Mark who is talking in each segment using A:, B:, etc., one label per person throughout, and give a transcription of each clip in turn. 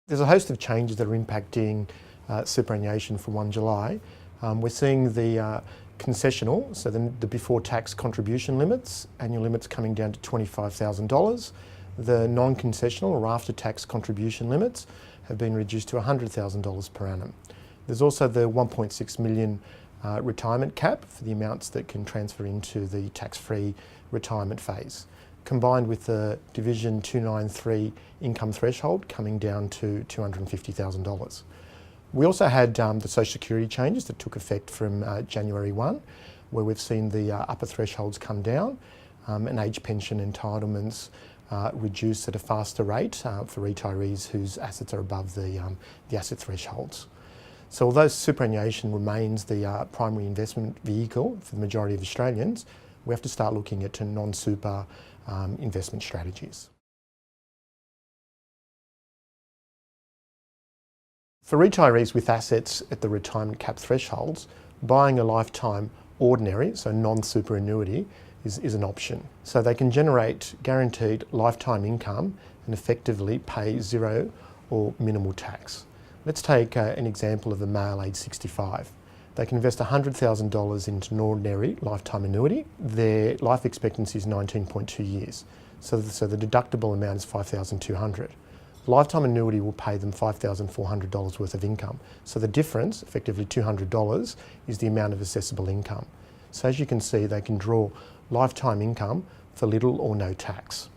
A: There's a host of changes that are impacting superannuation from 1 July. We're seeing the concessional, so the before tax contribution limits, annual limits coming down to $25,000. The non-concessional or after tax contribution limits have been reduced to $100,000 per annum. There's also the 1.6 million retirement cap for the amounts that can transfer into the tax-free retirement phase, combined with the Division 293 income threshold coming down to $250,000. We also had the Social Security changes that took effect from January 1, where we've seen the upper thresholds come down and age pension entitlements reduce at a faster rate for retirees whose assets are above the asset thresholds. So although superannuation remains the primary investment vehicle for the majority of Australians, we have to start looking at non-super investment strategies. For retirees with assets at the retirement cap thresholds, buying a lifetime ordinary, so non-super annuity, is an option. So they can generate guaranteed lifetime income and effectively pay zero or minimal tax. Let's take an example of a male aged 65. They can invest $100,000 into an ordinary lifetime annuity. Their life expectancy is 19.2 years. So the deductible amount is $5,200. Lifetime annuity will pay them $5,400 worth of income. So the difference, effectively $200, is the amount of assessable income. So as you can see, they can draw lifetime income for little or no tax.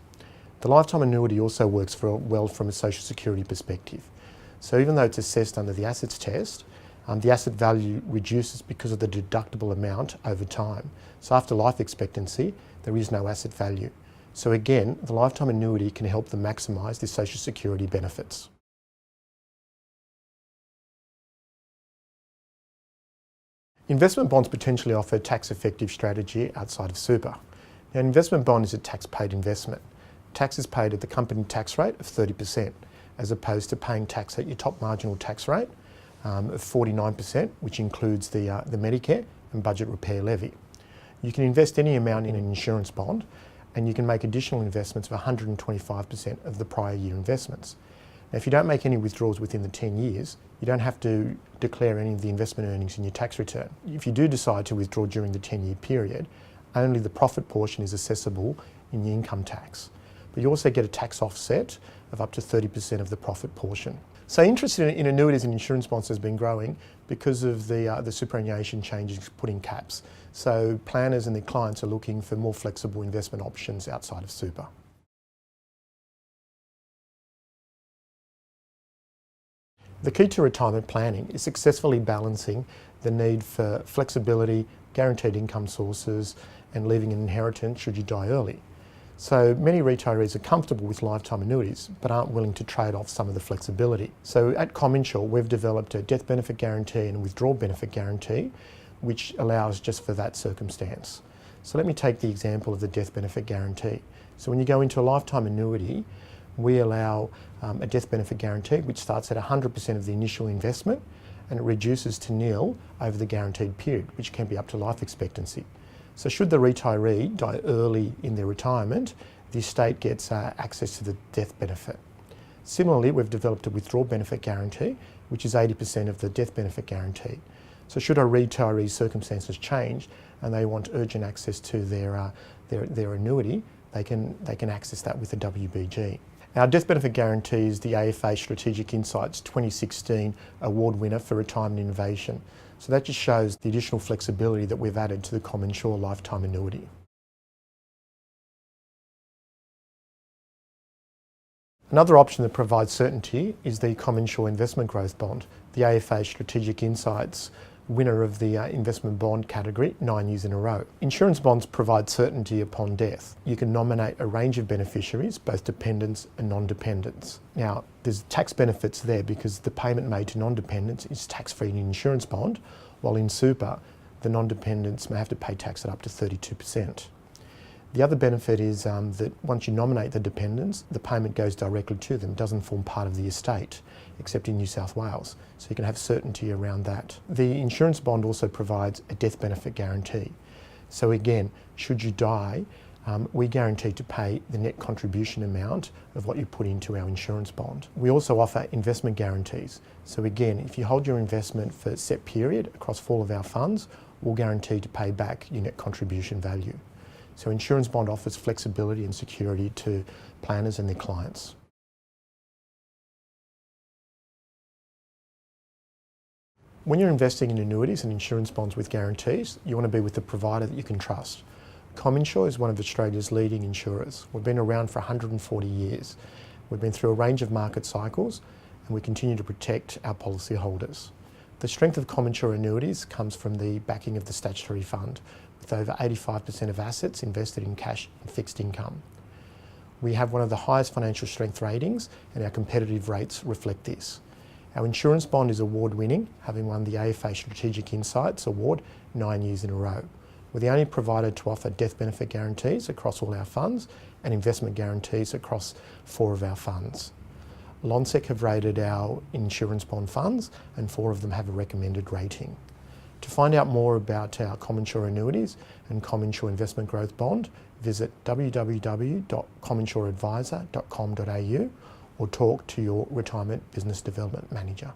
A: The lifetime annuity also works well from a Social Security perspective. So even though it's assessed under the assets test, the asset value reduces because of the deductible amount over time. So after life expectancy, there is no asset value. So again, the lifetime annuity can help them maximise their Social Security benefits. Investment bonds potentially offer a tax-effective strategy outside of super. Now, an investment bond is a tax-paid investment. Tax is paid at the company tax rate of 30%, as opposed to paying tax at your top marginal tax rate of 49%, which includes the Medicare and budget repair levy. You can invest any amount in an insurance bond, and you can make additional investments of 125% of the prior year investments. Now, if you don't make any withdrawals within the 10 years, you don't have to declare any of the investment earnings in your tax return. If you do decide to withdraw during the 10-year period, only the profit portion is assessable in your income tax. But you also get a tax offset of up to 30% of the profit portion. So interest in annuities and insurance bonds has been growing because of the superannuation changes putting caps. So planners and their clients are looking for more flexible investment options outside of super. The key to retirement planning is successfully balancing the need for flexibility, guaranteed income sources, and leaving an inheritance should you die early. So many retirees are comfortable with lifetime annuities but aren't willing to trade off some of the flexibility. So at CommInsure, we've developed a death benefit guarantee and a withdrawal benefit guarantee, which allows just for that circumstance. So let me take the example of the death benefit guarantee. So when you go into a lifetime annuity, we allow a death benefit guarantee which starts at 100% of the initial investment and it reduces to nil over the guaranteed period, which can be up to life expectancy. So should the retiree die early in their retirement, the estate gets access to the death benefit. Similarly, we've developed a withdrawal benefit guarantee, which is 80% of the death benefit guarantee. So should a retiree's circumstances change and they want urgent access to their annuity, they can access that with the WBG. Our death benefit guarantee is the AFA Strategic Insights 2016 award winner for retirement innovation. So that just shows the additional flexibility that we've added to the CommInsure lifetime annuity. Another option that provides certainty is the CommInsure Investment Growth Bond, the AFA Strategic Insights winner of the investment bond category 9 years in a row. Insurance bonds provide certainty upon death. You can nominate a range of beneficiaries, both dependents and non-dependents. Now, there's tax benefits there because the payment made to non-dependents is tax-free in an insurance bond, while in super, the non-dependents may have to pay tax at up to 32%. The other benefit is that once you nominate the dependents, the payment goes directly to them, doesn't form part of the estate, except in New South Wales. So you can have certainty around that. The insurance bond also provides a death benefit guarantee. So again, should you die we guarantee to pay the net contribution amount of what you put into our insurance bond. We also offer investment guarantees. So again, if you hold your investment for a set period across all of our funds, we'll guarantee to pay back your net contribution value. So insurance bond offers flexibility and security to planners and their clients. When you're investing in annuities and insurance bonds with guarantees, you want to be with a provider that you can trust. CommInsure is one of Australia's leading insurers. We've been around for 140 years. We've been through a range of market cycles and we continue to protect our policyholders. The strength of CommInsure annuities comes from the backing of the statutory fund, with over 85% of assets invested in cash and fixed income. We have one of the highest financial strength ratings and our competitive rates reflect this. Our insurance bond is award-winning, having won the AFA Strategic Insights Award 9 years in a row. We're the only provider to offer death benefit guarantees across all our funds and investment guarantees across 4 of our funds. Lonsec have rated our insurance bond funds and 4 of them have a recommended rating. To find out more about our CommInsure annuities and CommInsure Investment Growth Bond, visit www.comminsureadvisor.com.au or talk to your retirement business development manager.